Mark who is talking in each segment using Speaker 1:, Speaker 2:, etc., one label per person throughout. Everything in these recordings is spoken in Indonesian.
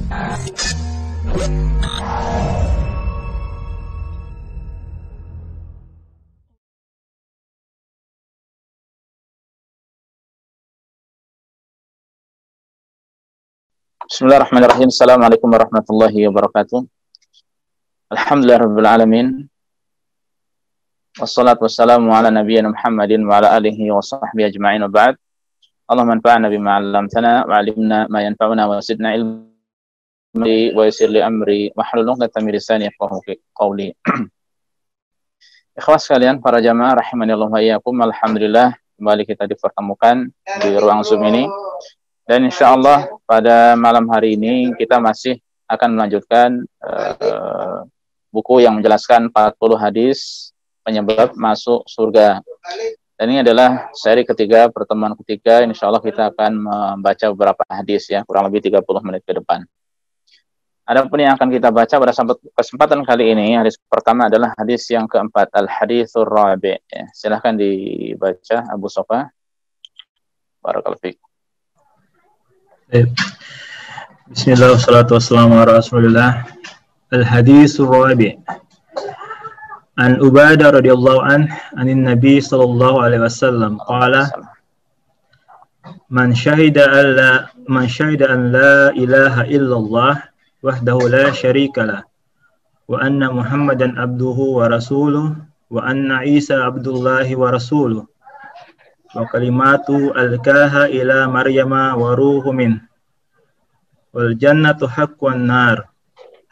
Speaker 1: Bismillahirrahmanirrahim. Assalamualaikum warahmatullahi wabarakatuh. Alhamdulillahirabbil alamin. Wassalatu wassalamu ala nabiyyina Muhammadin wa ala alihi wa sahbihi ajma'in wa ba'd. Allahumma anfa'na bima 'allamtana wa 'allimna ma yanfa'una wa zidna ilmi wa yassir li amri wahlul 'uqdatam min lisani yafqahu qawli. Ikhwas sekalian, para jamaah rahimanillah wa iyyakum. Alhamdulillah kembali kita dipertemukan di ruang Zoom ini. Dan insya Allah pada malam hari ini kita masih akan melanjutkan buku yang menjelaskan 40 hadis penyebab masuk surga. Dan ini adalah seri ketiga, pertemuan ketiga. Insya Allah kita akan membaca beberapa hadis ya, kurang lebih 30 menit ke depan. Adapun yang akan kita baca pada kesempatan kali ini, hadis pertama adalah hadis yang keempat, al-hadithur rabi'. Ya, silahkan dibaca Abu Sofa. Barakallahu fiik.
Speaker 2: Bismillah wassalatu wassalamu ala rasulillah. Al-hadithur rabi' an Ubadah radhiyallahu anin Nabi sallallahu alaihi wasallam qala man syahida an la ilaha illallah wahdahu la syarika lah wa anna Muhammadan abduhu wa rasuluh wa anna Isa abdullahi wa rasuluh wa kalimatu alkaha ila Maryama wa ruhu min wal jannatu haqqun nar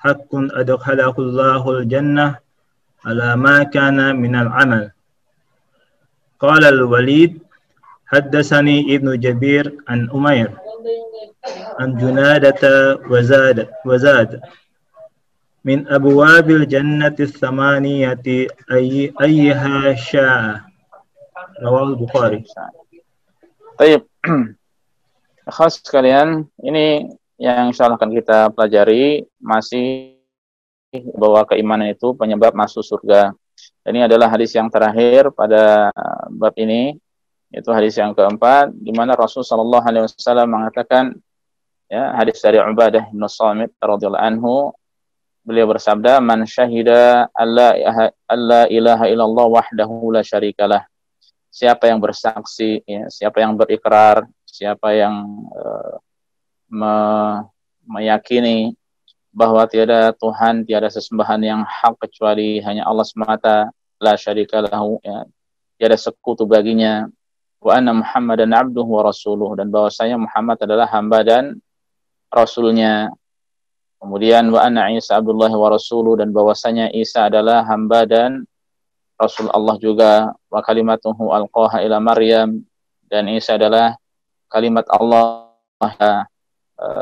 Speaker 2: haqqun adkhalahu Allahul jannah ala ma kana minal amal. Qala al-Walid haddatsani Ibnu Jabir an Umair an Junadata wa zad min abwabil jannati tsamaniyati ayyiha syaa. Rawal Bukhari.
Speaker 1: Baik. Khas sekalian, ini yang insyaallah akan kita pelajari masih bahwa keimanan itu penyebab masuk surga. Dan ini adalah hadis yang terakhir pada bab ini, yaitu hadis yang keempat, di mana Rasulullah sallallahu alaihi wasallam mengatakan, ya, hadis dari Ubadah bin Samit radhiyallahu anhu, beliau bersabda, man syahida alla ilaha illallah wahdahu la syarikalah. Siapa yang bersaksi, ya, siapa yang berikrar, siapa yang meyakini bahwa tiada Tuhan, tiada sesembahan yang hak kecuali hanya Allah semata, la syarika lahu, ya, tiada sekutu baginya, wa anna Muhammadan abduhu wa rasuluh, dan bahwasanya Muhammad adalah hamba dan rasulnya. Kemudian wa anna Isa abdullahi wa rasuluh, dan bahwasanya Isa adalah hamba dan Rasul Allah juga, wa kalimatuhu alqaha ila Maryam, dan Isa adalah kalimat Allah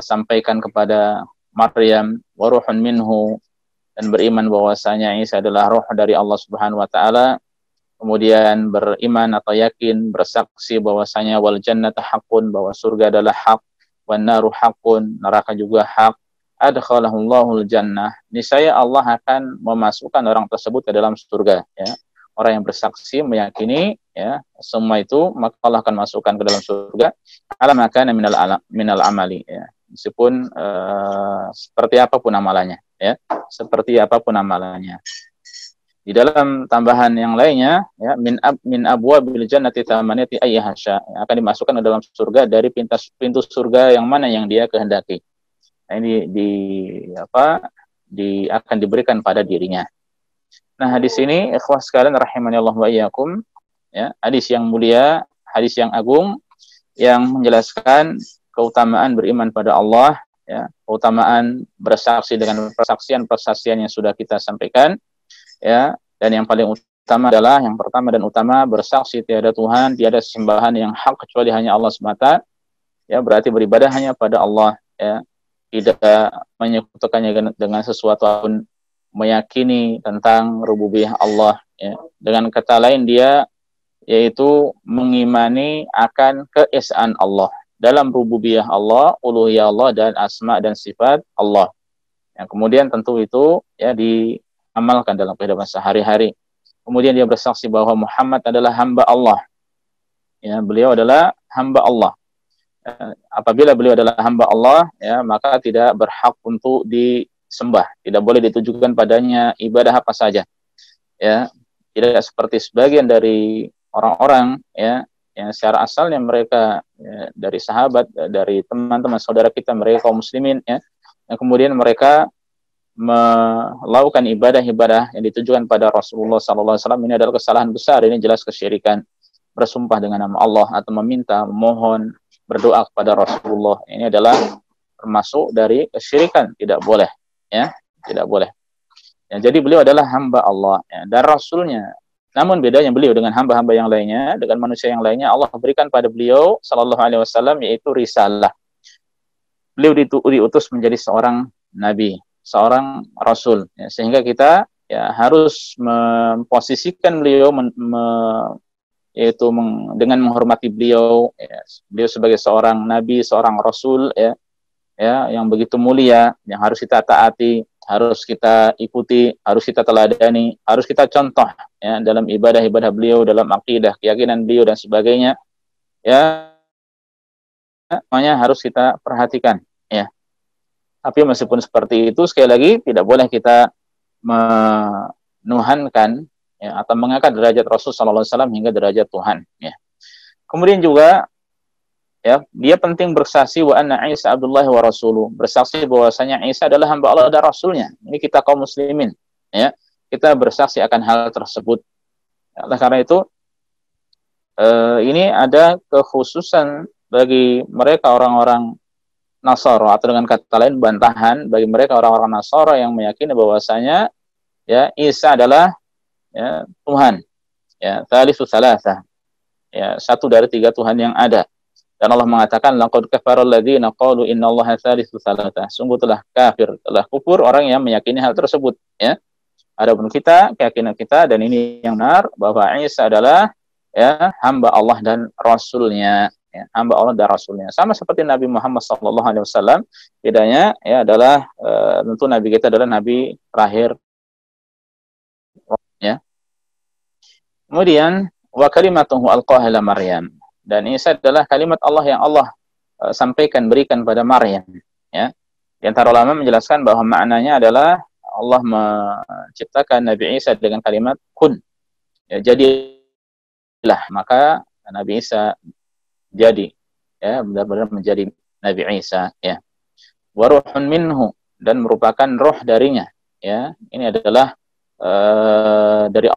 Speaker 1: sampaikan kepada Maryam, wa ruhun minhu, dan beriman bahwasanya Isa adalah roh dari Allah Subhanahu wa taala. Kemudian beriman atau yakin, bersaksi bahwasanya wal jannata haqqun, bahwa surga adalah hak, wan naru haqqun, neraka juga hak, adkhalahul jannah, niscaya Allah akan memasukkan orang tersebut ke dalam surga, ya. Orang yang bersaksi meyakini, ya, semua itu, maka Allah akan masukkan ke dalam surga ala makana minal amali, ya. Meskipun seperti apapun amalannya, ya. Seperti apapun amalannya. Di dalam tambahan yang lainnya, ya, min abwabil jannati thamaniyati ayyahasya, akan dimasukkan ke dalam surga dari pintu surga yang mana yang dia kehendaki. Nah, ini akan diberikan pada dirinya. Nah, hadis ini ikhwah sekalian rahimanillah wa iyyakum, ya, hadis yang mulia, hadis yang agung yang menjelaskan keutamaan beriman pada Allah, ya, keutamaan bersaksi dengan persaksian yang sudah kita sampaikan, ya, dan yang paling utama adalah yang pertama dan utama bersaksi tiada Tuhan, tiada sesembahan yang hak kecuali hanya Allah semata, ya, berarti beribadah hanya pada Allah, ya, tidak menyekutukannya dengan sesuatu pun, meyakini tentang rububiyah Allah, ya. Dengan kata lain dia yaitu mengimani akan keesaan Allah dalam rububiyah Allah, uluhiyah Allah, dan asma dan sifat Allah. Yang kemudian tentu itu, ya, diamalkan dalam kehidupan sehari-hari. Kemudian dia bersaksi bahwa Muhammad adalah hamba Allah, ya, beliau adalah hamba Allah. apabila beliau adalah hamba Allah, ya, maka tidak berhak untuk disembah, tidak boleh ditujukan padanya ibadah apa saja, ya. Tidak seperti sebagian dari orang-orang, ya, yang secara asalnya mereka, ya, dari sahabat, dari teman-teman saudara kita, mereka kaum muslimin, ya, yang kemudian mereka melakukan ibadah-ibadah yang ditujukan pada Rasulullah SAW. Ini adalah kesalahan besar, ini jelas kesyirikan. Bersumpah dengan nama Allah atau meminta, memohon, berdoa kepada Rasulullah, ini adalah termasuk dari kesyirikan, tidak boleh, ya, tidak boleh. Ya, jadi beliau adalah hamba Allah, ya, dan Rasulnya. Namun bedanya beliau dengan hamba-hamba yang lainnya, dengan manusia yang lainnya, Allah berikan pada beliau Sallallahu Alaihi Wasallam yaitu risalah. Beliau diutus menjadi seorang nabi, seorang rasul, ya, sehingga kita, ya, harus memposisikan beliau yaitu dengan menghormati beliau, ya, beliau sebagai seorang nabi, seorang rasul, ya, ya, yang begitu mulia, yang harus kita taati, harus kita ikuti, harus kita teladani, harus kita contoh, ya, dalam ibadah-ibadah beliau, dalam akidah, keyakinan beliau dan sebagainya, ya, semuanya harus kita perhatikan, ya. Tapi meskipun seperti itu, sekali lagi tidak boleh kita menuhankan, ya, atau mengangkat derajat Rasul sallallahu alaihi wasallam hingga derajat Tuhan, ya. Kemudian juga, ya, dia penting bersaksi wa anna Isa Abdullah wa rasuluh, bersaksi bahwasanya Isa adalah hamba Allah dan rasulnya. Ini kita kaum muslimin, ya, kita bersaksi akan hal tersebut. Oleh karena itu, ini ada kekhususan bagi mereka orang-orang Nasara, atau dengan kata lain bantahan bagi mereka orang-orang Nasara yang meyakini bahwasanya, ya, Isa adalah, ya, Tuhan, ya, tsalitsu tsalatsa, ya, satu dari tiga Tuhan yang ada. Dan Allah mengatakan laqad kafara alladziina qalu innallaha tsalitsu tsalatsa, sungguh telah kafir, telah kufur orang yang meyakini hal tersebut, ya. Adapun kita, keyakinan kita, dan ini yang benar, bahwa Isa adalah, ya, hamba Allah dan Rasulnya, ya, hamba Allah dan Rasulnya, sama seperti Nabi Muhammad SAW. Bedanya, ya, adalah tentu Nabi kita adalah Nabi terakhir, ya. Kemudian wa kalimatuhu alqaha ila Maryam, dan Isa adalah kalimat Allah yang Allah sampaikan, berikan pada Maryam, ya. Di antara ulama menjelaskan bahwa maknanya adalah Allah menciptakan Nabi Isa dengan kalimat kun, ya, jadilah, maka Nabi Isa jadi, ya, benar-benar menjadi Nabi Isa, ya. Wa ruhun minhu, dan merupakan roh darinya, ya. Ini adalah dari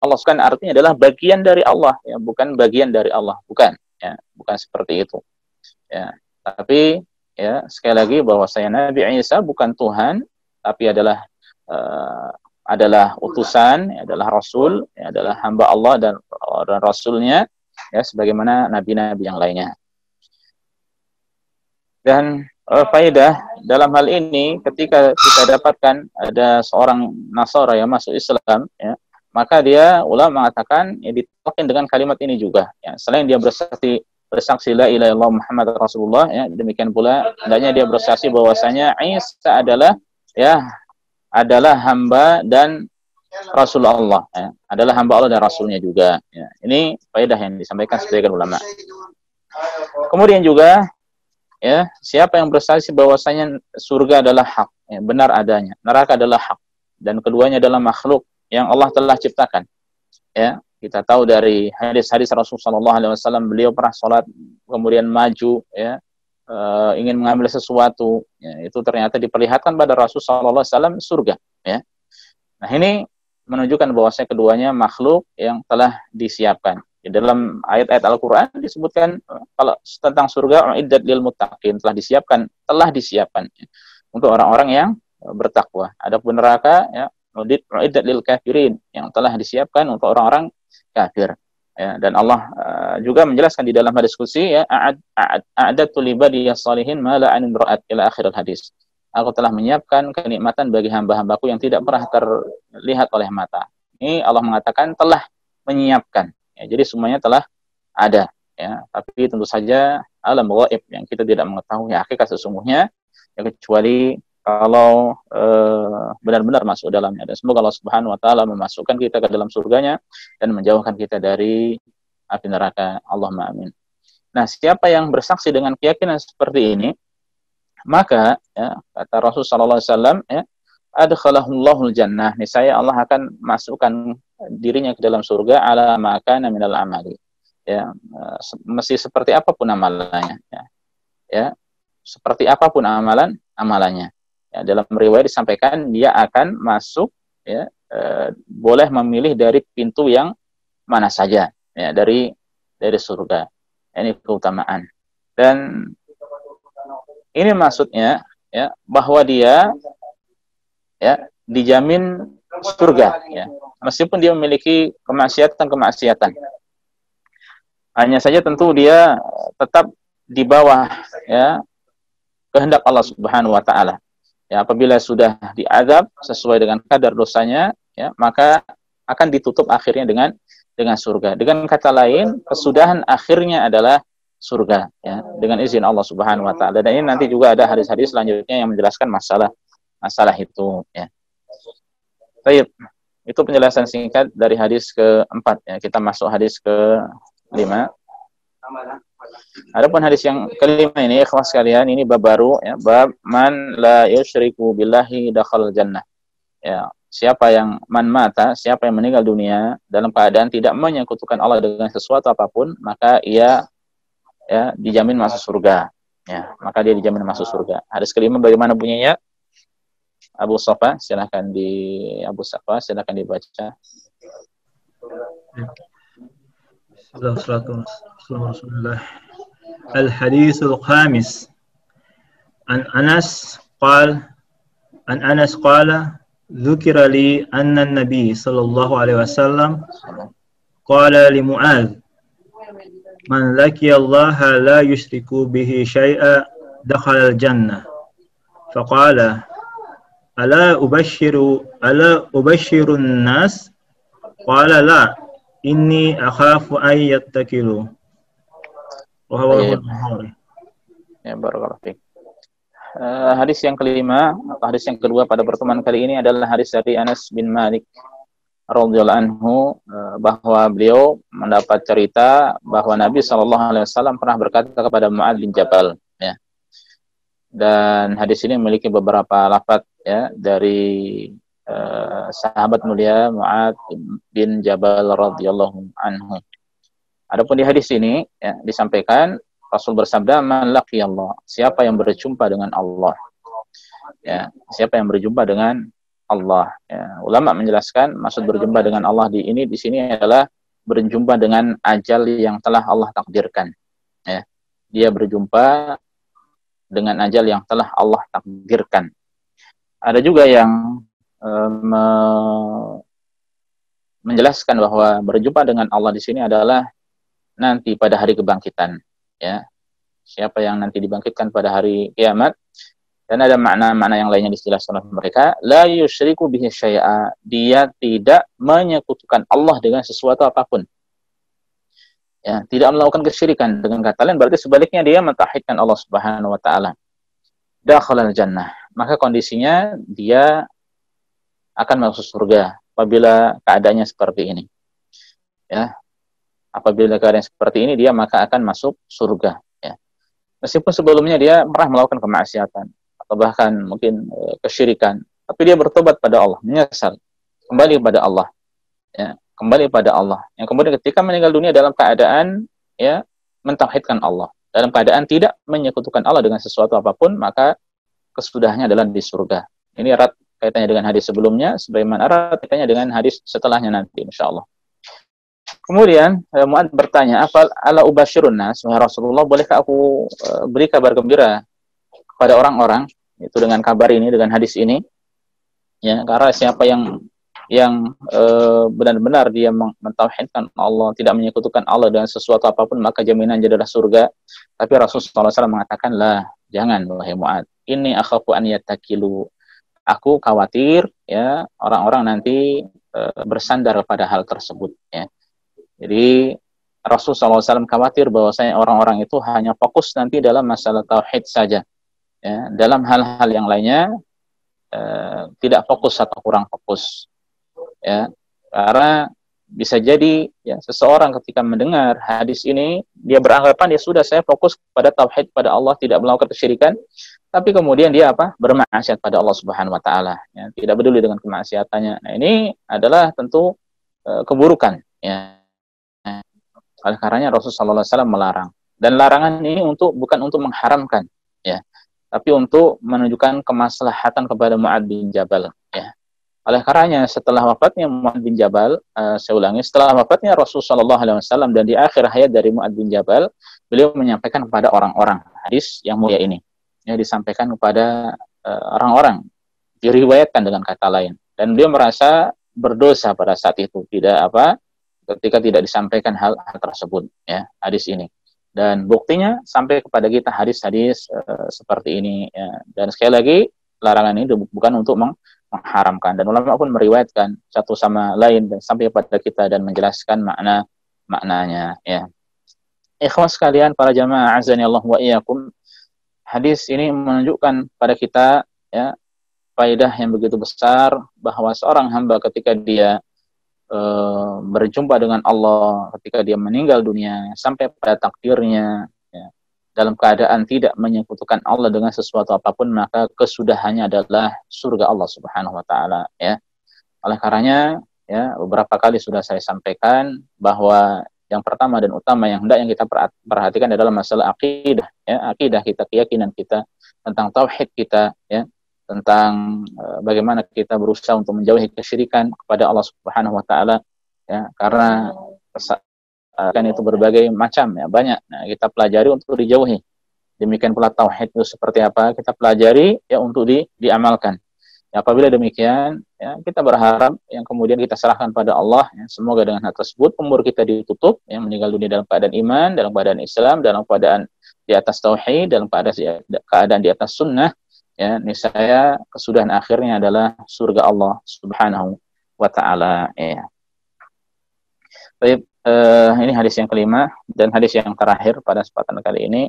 Speaker 1: Allah, kan artinya adalah bagian dari Allah, ya, bukan bagian dari Allah, bukan, ya, bukan seperti itu, ya. Tapi, ya, sekali lagi bahwa saya Nabi Isa bukan Tuhan, tapi adalah utusan, ya, adalah Rasul, ya, adalah hamba Allah dan Rasulnya, ya, sebagaimana nabi-nabi yang lainnya. Dan faedah dalam hal ini, ketika kita dapatkan ada seorang Nasara yang masuk Islam, ya, maka dia, ulama mengatakan, ya, ditolakkan dengan kalimat ini juga, ya. Selain dia bersaksi la ilaha illallah Muhammad Rasulullah, ya, demikian pula hendaknya dia bersaksi bahwasanya Isa adalah, ya, adalah hamba dan Rasul Allah, ya, adalah hamba Allah dan Rasulnya juga, ya. Ini faedah yang disampaikan sebagian ulama. Kemudian juga, ya, siapa yang bersaksi bahwasanya surga adalah hak, ya, benar adanya, neraka adalah hak, dan keduanya adalah makhluk yang Allah telah ciptakan, ya. Kita tahu dari hadis-hadis Rasulullah SAW, beliau pernah sholat kemudian maju, ya, ingin mengambil sesuatu, ya, itu ternyata diperlihatkan pada Rasulullah SAW surga, ya. Nah, ini menunjukkan bahwasanya keduanya makhluk yang telah disiapkan. Di dalam ayat-ayat Al-Quran disebutkan kalau tentang surga, uiddat lil muttaqin, telah disiapkan, ya, untuk orang-orang yang bertakwa. Adapun neraka, ya, uiddat lil kafirin, yang telah disiapkan untuk orang-orang kafir, ya. Dan Allah juga menjelaskan di dalam hadis qudsi, ya, a'adatu libadiyas salihin ma la 'ainin ra'at, ila akhir hadis. Aku telah menyiapkan kenikmatan bagi hamba-hambaku yang tidak pernah terlihat oleh mata. Ini Allah mengatakan telah menyiapkan, ya, jadi semuanya telah ada, ya. Tapi tentu saja alam ghaib yang kita tidak mengetahui hakikat sesungguhnya, ya, kecuali kalau benar-benar masuk dalamnya. Dan semoga Allah Subhanahu wa taala memasukkan kita ke dalam surganya dan menjauhkan kita dari api neraka. Allahumma amin. Nah, siapa yang bersaksi dengan keyakinan seperti ini, maka ya, kata Rasulullah SAW, ya, adkhalahullahu jannah, niscaya Allah akan masukkan dirinya ke dalam surga ala maka minal amali. Ya, mesti seperti apapun amalannya, ya, seperti apapun amalannya. Ya, dalam riwayat disampaikan dia akan masuk, ya, boleh memilih dari pintu yang mana saja, ya, dari surga. Ini keutamaan. Dan ini maksudnya, ya, bahwa dia, ya, dijamin surga, ya, meskipun dia memiliki kemaksiatan. Hanya saja tentu dia tetap di bawah, ya, kehendak Allah Subhanahu wa taala. Ya, apabila sudah diazab sesuai dengan kadar dosanya, ya, maka akan ditutup akhirnya dengan surga. Dengan kata lain, kesudahan akhirnya adalah surga, ya, dengan izin Allah Subhanahu wa taala. Dan ini nanti juga ada hadis-hadis selanjutnya yang menjelaskan masalah itu, ya. Baik, itu penjelasan singkat dari hadis keempat, ya. Kita masuk hadis kelima. Adapun hadis yang kelima ini, ikhwas sekalian, ini bab baru, ya, bab man la yusyriku billahi dakhal jannah. Ya, siapa yang meninggal dunia dalam keadaan tidak menyekutukan Allah dengan sesuatu apapun, maka ia, ya, dijamin masuk surga. Ya, maka dia dijamin masuk surga. Hadis kelima bagaimana bunyinya? Abu Safa, silakan dibaca.
Speaker 2: Bismillahirrahmanirrahim. Al-hadits al-khamis. An Anas qala dzukira li anna an-nabi sallallahu alaihi wasallam qala li Mu'adz man laqiya Allah la yushriku bihi syai'a dakhala al-jannah. Faqala ala ubashiru an-nas? Qala la inni akhafu an yattakilu.
Speaker 1: Ya, barakallahu fiik. Hadis yang kelima atau hadis yang kedua pada pertemuan kali ini adalah hadis dari Anas bin Malik radhiyallahu anhu, bahwa beliau mendapat cerita bahwa Nabi SAW pernah berkata kepada Mu'adz bin Jabal, ya. Dan hadis ini memiliki beberapa lafaz, ya, dari sahabat mulia Mu'adz bin Jabal radhiyallahu anhu. Adapun di hadis ini, ya, disampaikan Rasul bersabda, man laqiyallah, siapa yang berjumpa dengan Allah. Ya, siapa yang berjumpa dengan Allah. Ya, ulama menjelaskan maksud berjumpa dengan Allah di sini adalah berjumpa dengan ajal yang telah Allah takdirkan. Ya, dia berjumpa dengan ajal yang telah Allah takdirkan. Ada juga yang menjelaskan bahwa berjumpa dengan Allah di sini adalah nanti pada hari kebangkitan, ya. Siapa yang nanti dibangkitkan pada hari kiamat. Dan ada makna-makna yang lainnya dijelaskan oleh mereka, la yusyriku bihi syai'a, dia tidak menyekutukan Allah dengan sesuatu apapun. Ya, tidak melakukan kesyirikan. Dengan kata lain berarti sebaliknya dia mentauhidkan Allah Subhanahu wa taala. Dakhalal jannah, maka kondisinya dia akan masuk surga apabila keadaannya seperti ini. Ya. Apabila keadaan seperti ini dia maka akan masuk surga, ya. Meskipun sebelumnya dia pernah melakukan kemaksiatan atau bahkan mungkin kesyirikan, tapi dia bertobat pada Allah, menyesal, kembali pada Allah, ya, kembali pada Allah. Yang kemudian ketika meninggal dunia dalam keadaan, ya, mentauhidkan Allah, dalam keadaan tidak menyekutukan Allah dengan sesuatu apapun, maka kesudahnya adalah di surga. Ini erat kaitannya dengan hadis sebelumnya, sebagaimana erat kaitannya dengan hadis setelahnya nanti, insyaallah. Kemudian Mu'adz bertanya, ala ubashirun nas, wahai Rasulullah, bolehkah aku beri kabar gembira kepada orang-orang itu dengan kabar ini, dengan hadis ini, ya, karena siapa yang benar-benar dia mentauhidkan Allah, tidak menyekutukan Allah dengan sesuatu apapun, maka jaminannya adalah surga. Tapi Rasulullah SAW mengatakan, lah, jangan wahai Mu'adz, ini akhafu an yattakilu, aku khawatir, ya, orang-orang nanti bersandar pada hal tersebut, ya. Jadi Rasulullah SAW khawatir bahwasanya orang-orang itu hanya fokus nanti dalam masalah tauhid saja, ya. Dalam hal-hal yang lainnya tidak fokus atau kurang fokus, ya. Karena bisa jadi ya seseorang ketika mendengar hadis ini dia beranggapan ya sudah, saya fokus pada tauhid pada Allah, tidak melakukan kesyirikan, tapi kemudian dia apa? Bermaksiat pada Allah Subhanahu wa taala, ya, tidak peduli dengan kemaksiatannya. Nah, ini adalah tentu keburukan, ya. Oleh karenanya Rasulullah SAW melarang. Dan larangan ini bukan untuk mengharamkan, ya, tapi untuk menunjukkan kemaslahatan kepada Mu'adz bin Jabal, ya. Oleh karenanya setelah wafatnya Mu'adz bin Jabal, saya ulangi, setelah wafatnya Rasulullah SAW dan di akhir hayat dari Mu'adz bin Jabal, beliau menyampaikan kepada orang-orang hadis yang mulia ini, ya, disampaikan kepada orang-orang, diriwayatkan dengan kata lain, dan beliau merasa berdosa pada saat itu, ketika tidak disampaikan hal tersebut, ya, hadis ini. Dan buktinya sampai kepada kita hadis-hadis seperti ini, ya. Dan sekali lagi larangan ini bukan untuk mengharamkan, dan ulama pun meriwayatkan satu sama lain dan sampai kepada kita dan menjelaskan maknanya, ya. Ikhwas sekalian, para jamaah azani Allah wa iyyakum, hadis ini menunjukkan pada kita, ya, faedah yang begitu besar bahwa seorang hamba ketika dia berjumpa dengan Allah, ketika dia meninggal dunia sampai pada takdirnya, ya, dalam keadaan tidak menyekutukan Allah dengan sesuatu apapun, maka kesudahannya adalah surga Allah Subhanahu wa taala, ya. Oleh karenanya, ya, beberapa kali sudah saya sampaikan bahwa yang pertama dan utama yang hendak kita perhatikan adalah masalah akidah, ya, akidah kita, keyakinan kita tentang tauhid kita, ya, tentang bagaimana kita berusaha untuk menjauhi kesyirikan kepada Allah Subhanahu wa taala, ya, karena kan itu berbagai macam, ya, banyak. Nah, kita pelajari untuk dijauhi. Demikian pula tauhid itu seperti apa, kita pelajari, ya, untuk diamalkan. Ya, apabila demikian, ya, kita berharap yang kemudian kita serahkan pada Allah, ya, semoga dengan hal tersebut umur kita ditutup, ya, meninggal dunia dalam keadaan iman, dalam keadaan Islam, dalam keadaan di atas tauhid, dalam keadaan di atas sunnah, ya, niscaya kesudahan akhirnya adalah surga Allah Subhanahu wa taala, ya. Baik, ini hadis yang kelima dan hadis yang terakhir pada kesempatan kali ini.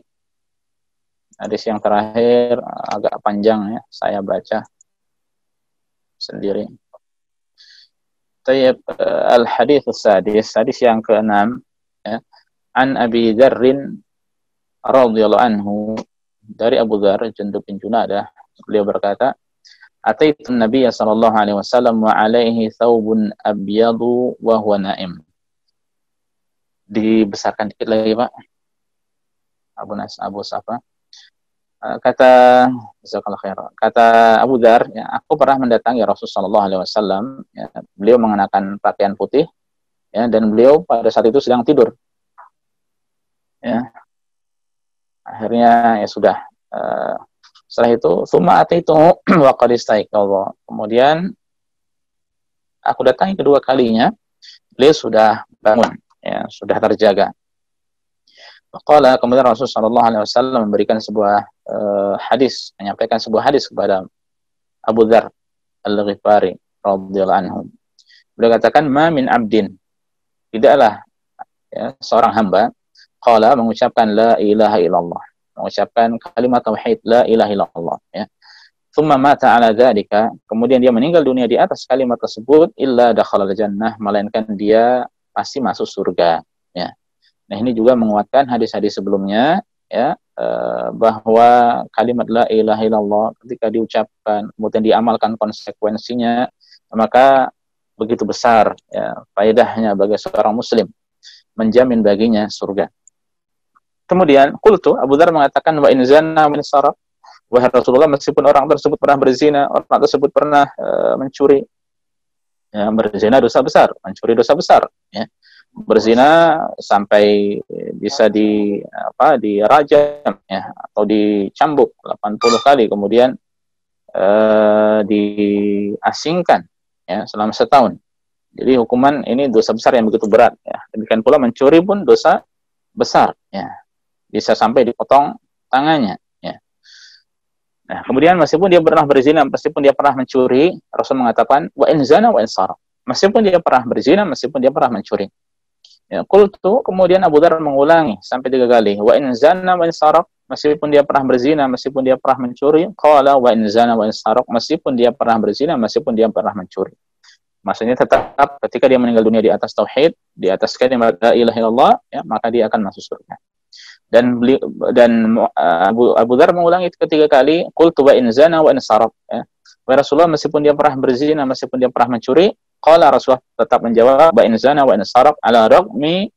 Speaker 1: Hadis yang terakhir agak panjang, ya, saya baca sendiri. Tayyib, al-hadits as-sadis, hadis yang ke-6, ya. An Abi Dzarr radhiyallahu anhu, dari Abu Dzar Jundub bin Junadah, beliau berkata, "Ataitu Nabiy sallallahu alaihi wasallam wa alaihi thawbun abyadu wa huwa naim." Dibesarkan dikit lagi, Pak. Abu Safa. Kata Abu Dzar, ya, aku pernah mendatangi Rasulullah sallallahu alaihi wasallam, ya, beliau mengenakan pakaian putih, ya, dan beliau pada saat itu sedang tidur. Ya. Akhirnya, ya sudah, setelah itu tsumma ataitu wa qad istaiqadha. Kemudian aku datangi kedua kalinya, beliau sudah bangun, ya, sudah terjaga. Qala, kemudian Rasulullah sallallahu alaihi wasallam memberikan sebuah hadis, menyampaikan sebuah hadis kepada Abu Dzar Al-Ghifari radhiyallahu anhu. Beliau katakan, "Ma min abdin," tidaklah, ya, seorang hamba, qala, mengucapkan la ilaha illallah, mengucapkan kalimat tauhid la ilaha illallah, ya, thumma mata ala dzalika, kemudian dia meninggal dunia di atas kalimat tersebut, illa dakhala al-jannah, melainkan dia pasti masuk surga, ya. Nah, ini juga menguatkan hadis-hadis sebelumnya, ya, bahwa kalimat la ilaha illallah ketika diucapkan kemudian diamalkan konsekuensinya, maka begitu besar, ya, faedahnya bagi seorang muslim, menjamin baginya surga. Kemudian qultu, Abu Dzar mengatakan, wa in zana wa in saraq, wahai Rasulullah, meskipun orang tersebut pernah berzina, orang tersebut pernah mencuri, ya, berzina dosa besar, mencuri dosa besar, ya. Berzina sampai bisa dirajam, ya, atau dicambuk 80 kali, kemudian diasingkan, ya, selama setahun. Jadi hukuman ini dosa besar yang begitu berat, ya. Demikian pula mencuri pun dosa besar, ya, bisa sampai dipotong tangannya, ya. Nah, kemudian meskipun dia pernah berzina, meskipun dia pernah mencuri, Rasul mengatakan wa in zana wa in saraq, meskipun dia pernah berzina, meskipun dia pernah mencuri. Ya, qultu, kemudian Abu Dzar mengulangi sampai 3 kali, wa in zana wa in saraq, meskipun dia pernah berzina, meskipun dia pernah mencuri, qala wa in zana wa in saraq, meskipun dia pernah berzina, meskipun dia pernah mencuri. Maksudnya tetap ketika dia meninggal dunia di atas tauhid, di atas kalimat la ilaha illallah, ya, maka dia akan masuk surga. Dan Abu Dzar mengulangi itu ketiga kali, qultu wa in zana wa in saraq, ya. Wahai Rasulullah, meskipun dia pernah berzina, meskipun dia pernah mencuri, qala Rasulullah tetap menjawab wa in zana wa in saraq ala raghmi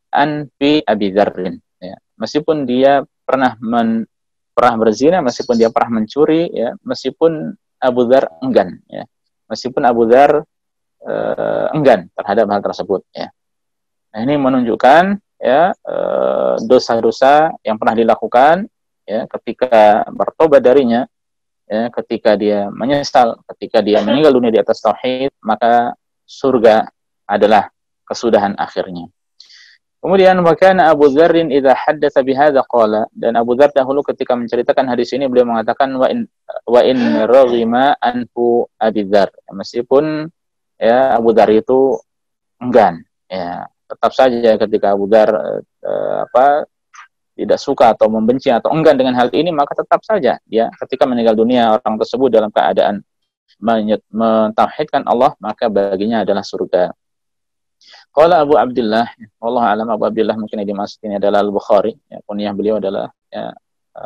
Speaker 1: anfi Abi Dzarrin, ya. Meskipun dia pernah berzina, meskipun dia pernah mencuri, ya, meskipun Abu Dzar enggan, ya. Meskipun Abu Dzar enggan terhadap hal tersebut, ya. Nah, ini menunjukkan, ya, dosa-dosa yang pernah dilakukan, ya, ketika bertobat darinya, ya, ketika dia menyesal, ketika dia meninggal dunia di atas tauhid, maka surga adalah kesudahan akhirnya. Kemudian wakana Abu Dzarrin idza haddatsa bihadza qala, dan Abu Dzar dahulu ketika menceritakan hadis ini beliau mengatakan wa in raghima anfu Abi Dzar, meskipun, ya, Abu Dzar itu enggan, ya, tetap saja ketika Abu Dzar tidak suka atau membenci atau enggan dengan hal ini, maka tetap saja dia ketika meninggal dunia orang tersebut dalam keadaan mentauhidkan Allah, maka baginya adalah surga. Qala Abu Abdullah, wallahu alam, Abu Abdullah mungkin yang dimaksud ini adalah Al-Bukhari, ya, kunyah beliau adalah, ya,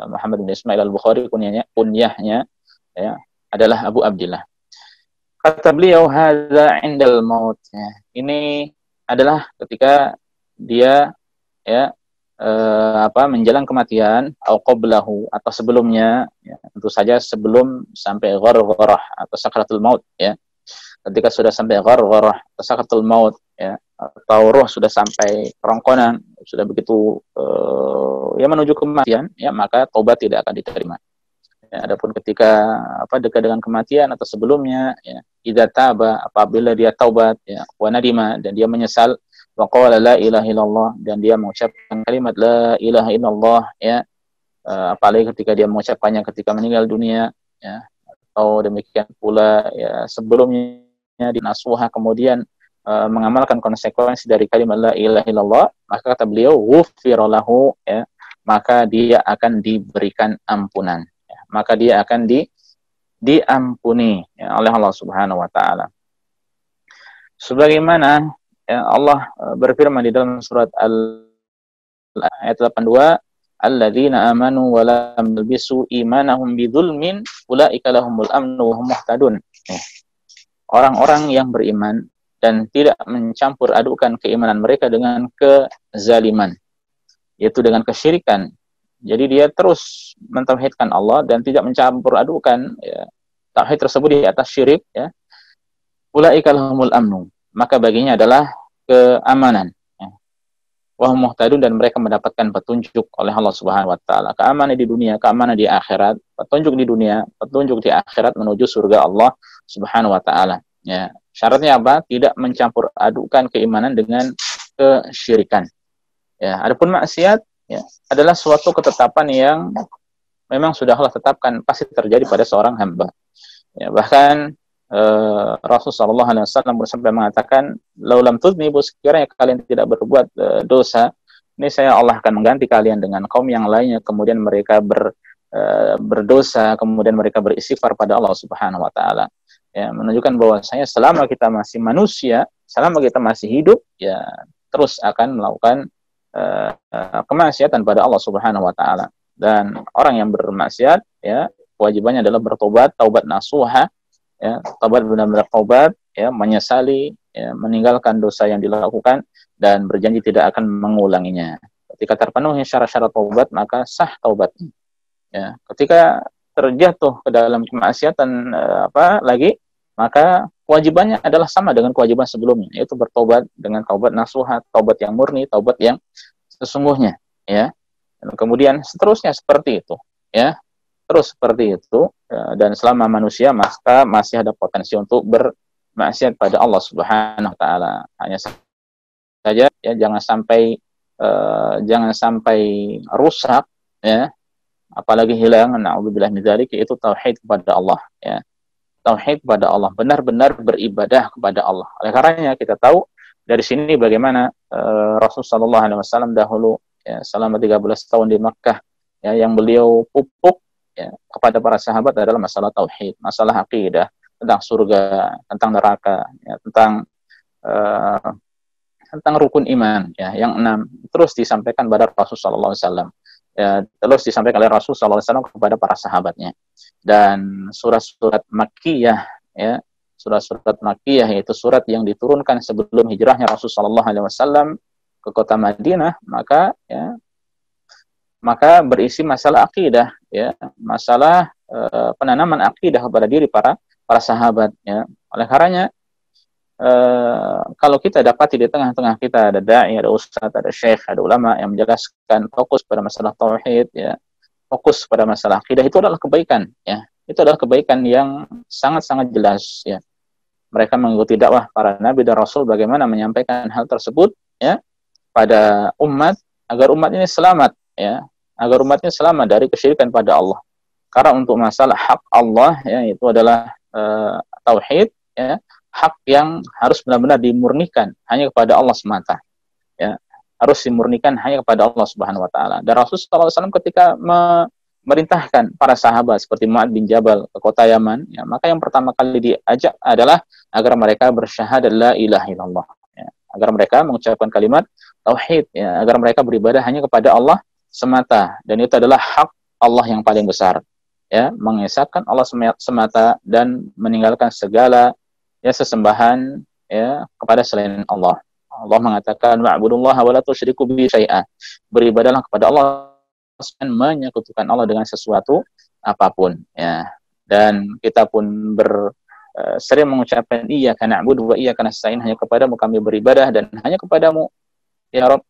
Speaker 1: Muhammad bin Ismail Al-Bukhari, kunyahnya, ya, adalah Abu Abdullah. Kata beliau, hadza indal maut, ya. Ini adalah ketika dia, ya, menjelang kematian, atau qablahu, atau sebelumnya, ya, tentu saja sebelum sampai ghargharah atau sakratul maut, ya. Ketika sudah sampai ghargharah atau sakratul maut, ya, atau roh sudah sampai kerongkonan, sudah begitu ya menuju kematian, ya, maka taubat tidak akan diterima. Ya, adapun ketika dekat dengan kematian atau sebelumnya, ya, idza taba, apabila dia taubat, ya, wa nadima, dan dia menyesal, wa qala la ilaha illallah, dan dia mengucapkan kalimat la ilaha illallah, ya, apalagi ketika dia mengucapkannya ketika meninggal dunia, ya, atau demikian pula, ya, sebelumnya di nasuha, kemudian mengamalkan konsekuensi dari kalimat la ilaha illallah, maka kata beliau ghufira lahu, ya, maka dia akan diberikan ampunan, ya, maka dia akan diampuni, ya, oleh Allah Subhanahu wa taala. Sebagaimana, ya, Allah berfirman di dalam surat ayat 82, alladzina amanu wa lam yalbisu imanahum bidzulmin ulaika lahumul amnu wa hum muhtadun. Orang-orang yang beriman dan tidak mencampur adukan keimanan mereka dengan kezaliman, yaitu dengan kesyirikan. Jadi dia terus mentauhidkan Allah dan tidak mencampur adukan, ya, tauhid tersebut di atas syirik, ya. Ulaika lahumul amnu, maka baginya adalah keamanan, ya. Wa hum muhtadun, dan mereka mendapatkan petunjuk oleh Allah Subhanahu wa taala. Keamanan di dunia, keamanan di akhirat, petunjuk di dunia, petunjuk di akhirat menuju surga Allah Subhanahu wa taala, ya. Syaratnya apa? Tidak mencampur adukan keimanan dengan kesyirikan. Ya, adapun maksiat, ya, adalah suatu ketetapan yang memang sudah Allah tetapkan pasti terjadi pada seorang hamba. Ya, bahkan Rasulullah SAW bersabda mengatakan, laulam tudnibu, sekiranya kalian tidak berbuat dosa, ini saya Allah akan mengganti kalian dengan kaum yang lainnya, kemudian mereka berdosa, kemudian mereka beristighfar pada Allah Subhanahu wa taala. Ya, menunjukkan bahwasanya selama kita masih manusia, selama kita masih hidup, ya, terus akan melakukan kemaksiatan pada Allah Subhanahu wa taala. Dan orang yang bermaksiat, ya, kewajibannya adalah bertobat, taubat nasuha, ya, taubat benar-benar taubat, ya, menyesali, ya, meninggalkan dosa yang dilakukan dan berjanji tidak akan mengulanginya. Ketika terpenuhi syarat-syarat taubat, maka sah taubatnya. Ya, ketika terjatuh ke dalam kemaksiatan maka kewajibannya adalah sama dengan kewajiban sebelumnya, yaitu bertobat dengan taubat nasuha, taubat yang murni, taubat yang sesungguhnya, ya. Dan kemudian seterusnya seperti itu, ya. Terus seperti itu, ya, dan selama manusia maka masih ada potensi untuk bermaksiat pada Allah Subhanahu wa taala. Hanya saja, ya, jangan sampai rusak, ya, apalagi hilang, na'udzubillah min dzalik, yaitu tauhid kepada Allah, ya. Tauhid kepada Allah, benar-benar beribadah kepada Allah. Oleh karenanya kita tahu dari sini bagaimana Rasulullah SAW dahulu, ya, selama 13 tahun di Makkah, ya, yang beliau pupuk, ya, kepada para sahabat adalah masalah tauhid, masalah akidah, tentang surga, tentang neraka, ya, uh, tentang rukun iman, ya, yang 6 terus disampaikan kepada Rasulullah SAW, ya, terus disampaikan oleh Rasulullah SAW kepada para sahabatnya. Dan surat-surat Makkiyah, ya, surat-surat Makkiyah yaitu surat yang diturunkan sebelum hijrahnya Rasulullah SAW ke kota Madinah, maka berisi masalah akidah, ya, masalah penanaman akidah kepada diri para sahabat, ya. Oleh karenanya kalau kita dapati di tengah-tengah kita ada dai, ada ustaz, ada syekh, ada ulama yang menjelaskan fokus pada masalah tauhid, ya, fokus pada masalah akidah, itu adalah kebaikan, ya. Itu adalah kebaikan yang sangat-sangat jelas, ya. Mereka mengikuti dakwah para nabi dan rasul bagaimana menyampaikan hal tersebut, ya, pada umat agar umat ini selamat, ya, agar umatnya selamat dari kesyirikan pada Allah. Karena untuk masalah hak Allah, ya, itu adalah tauhid, ya, hak yang harus benar-benar dimurnikan hanya kepada Allah semata, ya, harus dimurnikan hanya kepada Allah Subhanahu Wa Taala. Dan Rasulullah SAW ketika memerintahkan para sahabat seperti Mu'adz bin Jabal ke kota Yaman, ya, maka yang pertama kali diajak adalah agar mereka bersyahadat la ilaha illallah, ya, agar mereka mengucapkan kalimat tauhid, ya, agar mereka beribadah hanya kepada Allah semata, dan itu adalah hak Allah yang paling besar, ya, mengesahkan Allah semata dan meninggalkan segala, ya, sesembahan, ya, kepada selain Allah. Allah mengatakan wa'budullaha wa la tusyriku bihi syai'a. Beribadahlah kepada Allah dan menyekutukan Allah dengan sesuatu apapun, ya. Dan kita pun sering mengucapkan iyyaka na'budu wa iyyaka nasta'in, hanya kepadamu kami beribadah dan hanya kepadamu, ya Rabb,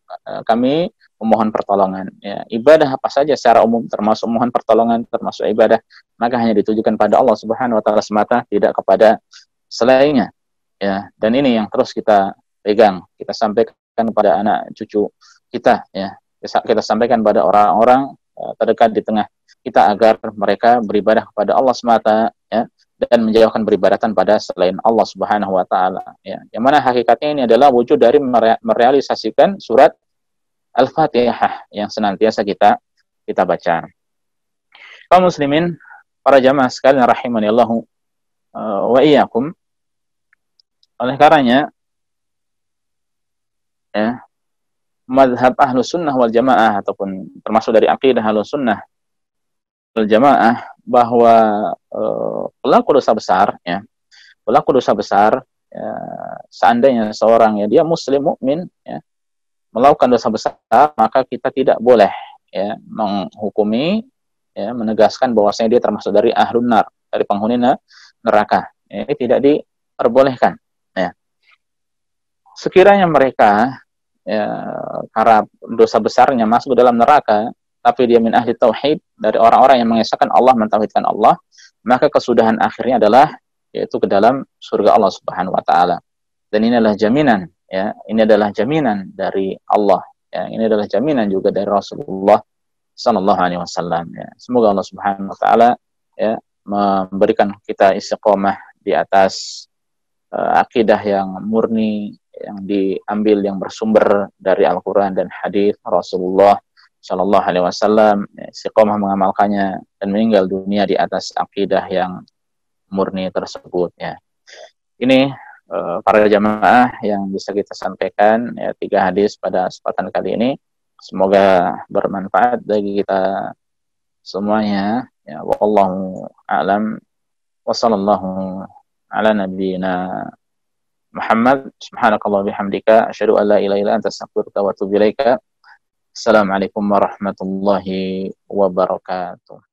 Speaker 1: kami memohon pertolongan, ya. Ibadah apa saja secara umum termasuk mohon pertolongan, termasuk ibadah, maka hanya ditujukan pada Allah Subhanahu wa taala semata, tidak kepada selainnya, ya. Dan ini yang terus kita pegang, kita sampaikan kepada anak cucu kita, ya. Kita sampaikan pada orang-orang terdekat di tengah kita agar mereka beribadah kepada Allah semata, ya, dan menjauhkan beribadatan pada selain Allah Subhanahu wa taala, ya. Yang mana hakikatnya ini adalah wujud dari merealisasikan surat Al-Fatihah yang senantiasa kita baca. Kaum muslimin, para jamaah sekalian rahimani Allah wa iyyakum. Oleh karenanya, ya, mazhab Ahlus Sunnah wal Jamaah ataupun termasuk dari akidah Ahlus Sunnah wal Jamaah bahwa pelaku dosa besar, ya, pelaku dosa besar, ya, seandainya seorang, ya, dia muslim mukmin, ya, melakukan dosa besar, maka kita tidak boleh, ya, menghukumi, ya, menegaskan bahwasanya dia termasuk dari ahlun nar, dari penghuni neraka. Ini tidak diperbolehkan, ya. Sekiranya mereka, ya, karena dosa besarnya masuk dalam neraka, tapi dia min ahli tauhid, dari orang-orang yang mengesahkan Allah, mentauhidkan Allah, maka kesudahan akhirnya adalah yaitu ke dalam surga Allah Subhanahu wa taala. Dan ini adalah jaminan, ya, ini adalah jaminan dari Allah, ya, ini adalah jaminan juga dari Rasulullah sallallahu alaihi wasallam, ya. Semoga Allah Subhanahu wa taala, ya, memberikan kita istiqomah di atas akidah yang murni, yang diambil, yang bersumber dari Al-Quran dan hadis Rasulullah sallallahu alaihi wasallam, ya, istiqomah mengamalkannya dan meninggal dunia di atas akidah yang murni tersebut, ya. Ini para jamaah yang bisa kita sampaikan, ya, 3 hadis pada kesempatan kali ini. Semoga bermanfaat bagi kita semuanya, ya. Wallahu a'lam wa sallallahu ala nabiyyina Muhammad. Subhanakallah bihamdika asyhadu an la ilaha illa anta astaghfiruka wa atubu ilaika. Assalamualaikum warahmatullahi wabarakatuh.